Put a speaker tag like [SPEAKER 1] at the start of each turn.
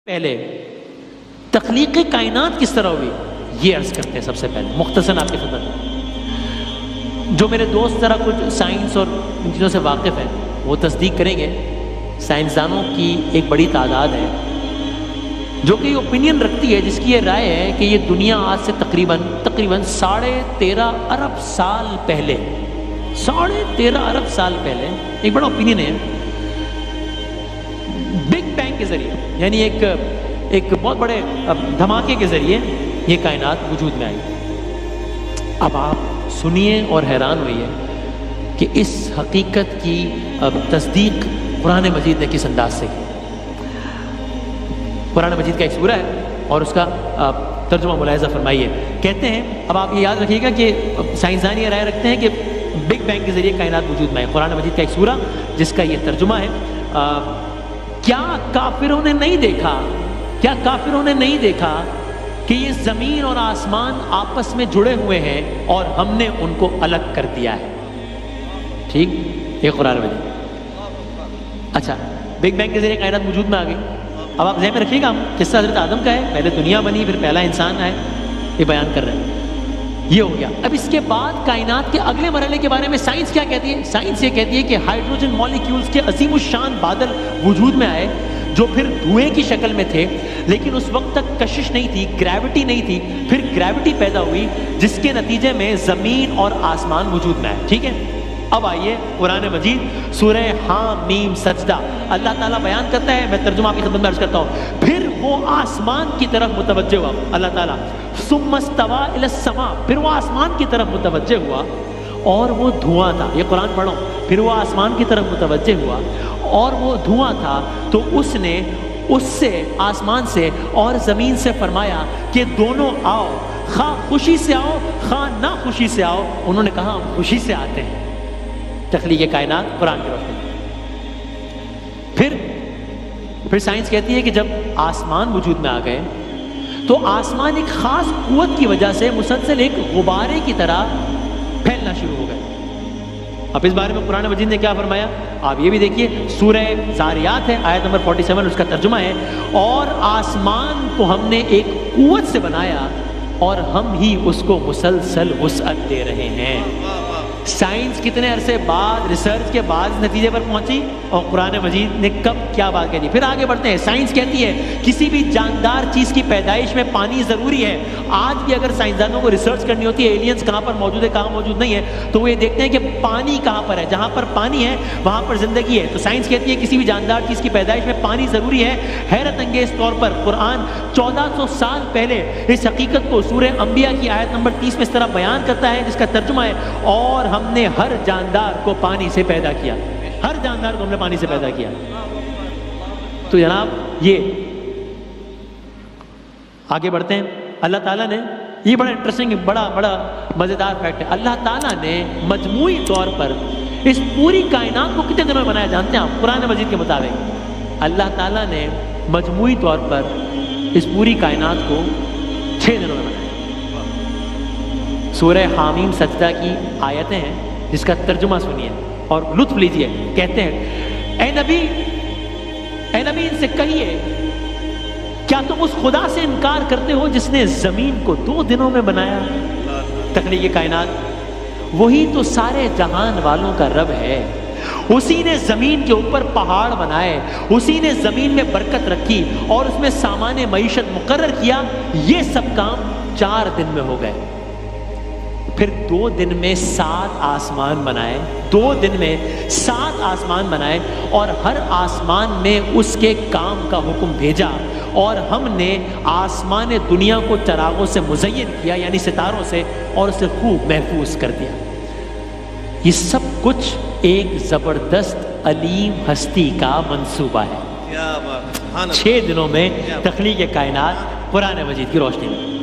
[SPEAKER 1] پہلے تخلیق کائنات کس طرح ہوئی یہ عرض کرتے ہیں. سب سے پہلے مختصراً آپ کی خدمت میں جو میرے دوست ذرا کچھ سائنس اور ان چیزوں سے واقف ہیں وہ تصدیق کریں گے. سائنسدانوں کی ایک بڑی تعداد ہے جو کہ یہ اوپینین رکھتی ہے، جس کی یہ رائے ہے کہ یہ دنیا آج سے تقریباً 13.5 ارب سال پہلے 13.5 ارب سال پہلے ایک بڑا اوپینین ہے بگ بینگ کے ذریعے، یعنی ایک بہت بڑے دھماکے کے ذریعے یہ کائنات وجود میں آئی. اب آپ سنیے اور حیران ہوئیے کہ اس حقیقت کی تصدیق قرآن مجید نے کس انداز سے کی. قرآن مجید کا ایک سورہ ہے اور اس کا ترجمہ ملاحظہ فرمائیے. کہتے ہیں، اب آپ یہ یاد رکھیے گا کہ سائنسدان یہ رائے رکھتے ہیں کہ بگ بینگ کے ذریعے کائنات وجود میں آئی. قرآن مجید کا ایک سورہ جس کا یہ ترجمہ ہے. کیا کافروں نے نہیں دیکھا کہ یہ زمین اور آسمان آپس میں جڑے ہوئے ہیں اور ہم نے ان کو الگ کر دیا ہے. ٹھیک، یہ قرآن مجید. اچھا، بگ بینگ کے ذریعے کائنات وجود میں آ گئی. اب آپ ذہن میں رکھیے گا، قصہ حضرت آدم کا ہے، پہلے دنیا بنی پھر پہلا انسان آئے، یہ بیان کر رہے ہیں. یہ ہو گیا. اب اس کے بعد کائنات کے اگلے مرحلے کے بارے میں سائنس کیا کہتی ہے؟ سائنس یہ کہتی ہے کہ ہائیڈروجن مالیکیولز کے عظیم الشان بادل وجود میں آئے جو پھر دھوئیں کی شکل میں تھے، لیکن اس وقت تک کشش نہیں تھی، گریوٹی نہیں تھی. پھر گریوٹی پیدا ہوئی جس کے نتیجے میں زمین اور آسمان وجود میں آئے. ٹھیک ہے، اب آئیے قرآن مجید سورہ حامیم سجدہ اللہ تعالیٰ بیان کرتا ہے، میں ترجمہ آپ کی خدمت میں عرض کرتا ہوں. پھر وہ آسمان کی طرف متوجہ ہوا اللہ تعالیٰ، ثم استوى الى السماء، پھر وہ آسمان کی طرف متوجہ ہوا اور وہ دھواں تھا. یہ قرآن پڑھو. پھر وہ آسمان کی طرف متوجہ ہوا اور وہ دھواں تھا، تو اس نے اس سے آسمان سے اور زمین سے فرمایا کہ دونوں آؤ، خواہ خوشی سے آؤ خواہ نہ خوشی سے آؤ. انہوں نے کہا ہم خوشی سے آتے ہیں. تخلیق کائنات قرآن کی روشنی. پھر سائنس کہتی ہے کہ جب آسمان وجود میں آ گئے تو آسمان ایک خاص قوت کی وجہ سے مسلسل ایک غبارے کی طرح پھیلنا شروع ہو گئے. اب اس بارے میں قرآن مجید نے کیا فرمایا آپ یہ بھی دیکھیے. سورہ زاریات ہے، آیت نمبر 47، اس کا ترجمہ ہے، اور آسمان کو ہم نے ایک قوت سے بنایا اور ہم ہی اس کو مسلسل وسعت دے رہے ہیں. سائنس کتنے عرصے بعد ریسرچ کے بعد نتیجے پر پہنچی اور قرآن مجید نے کب کیا بات کہی. پھر آگے بڑھتے ہیں. سائنس کہتی ہے کسی بھی جاندار چیز کی پیدائش میں پانی ضروری ہے. آج بھی اگر سائنسدانوں کو ریسرچ کرنی ہوتی ہے ایلینز کہاں پر موجود ہے کہاں موجود نہیں ہے، تو وہ یہ دیکھتے ہیں کہ پانی کہاں پر ہے. جہاں پر پانی ہے وہاں پر زندگی ہے. تو سائنس کہتی ہے کسی بھی جاندار چیز کی پیدائش میں پانی ضروری ہے. حیرت انگیز طور پر قرآن 1400 سال پہلے اس حقیقت کو سورہ انبیاء کی آیت نمبر 30 میں اس طرح بیان کرتا ہے، جس کا ترجمہ ہے اور ہم نے ہر جاندار کو پانی سے پیدا کیا. ہر جاندار کو ہم نے پانی سے پیدا کیا. تو جناب یہ آگے بڑھتے ہیں. اللہ تعالیٰ نے یہ بڑا انٹرسٹنگ بڑا مزیدار فیکٹ ہے. اللہ تعالیٰ نے مجموعی طور پر اس پوری کائنات کو کتنے دنوں میں بنایا جانتے ہیں آپ؟ قرآن مجید کے مطابق اللہ تعالیٰ نے مجموعی طور پر اس پوری کائنات کو 6 دنوں میں بنایا. سورہ حامیم سجدہ کی آیتیں ہیں جس کا ترجمہ سنیے اور لطف لیجئے. کہتے ہیں اے نبی ان سے کہیے کیا تم اس خدا سے انکار کرتے ہو جس نے زمین کو 2 دنوں میں بنایا؟ تخلیق کائنات وہی تو سارے جہان والوں کا رب ہے. اسی نے زمین کے اوپر پہاڑ بنائے، اسی نے زمین میں برکت رکھی اور اس میں سامان معیشت مقرر کیا. یہ سب کام 4 دن میں ہو گئے. پھر 2 دن میں 7 آسمان بنائے. 2 دن میں 7 آسمان بنائے اور ہر آسمان میں اس کے کام کا حکم بھیجا اور ہم نے آسمان دنیا کو چراغوں سے مزین کیا، یعنی ستاروں سے، اور اسے خوب محفوظ کر دیا. یہ سب کچھ ایک زبردست علیم ہستی کا منصوبہ ہے. 6 دنوں میں تخلیق کائنات قرآن مجید کی روشنی میں.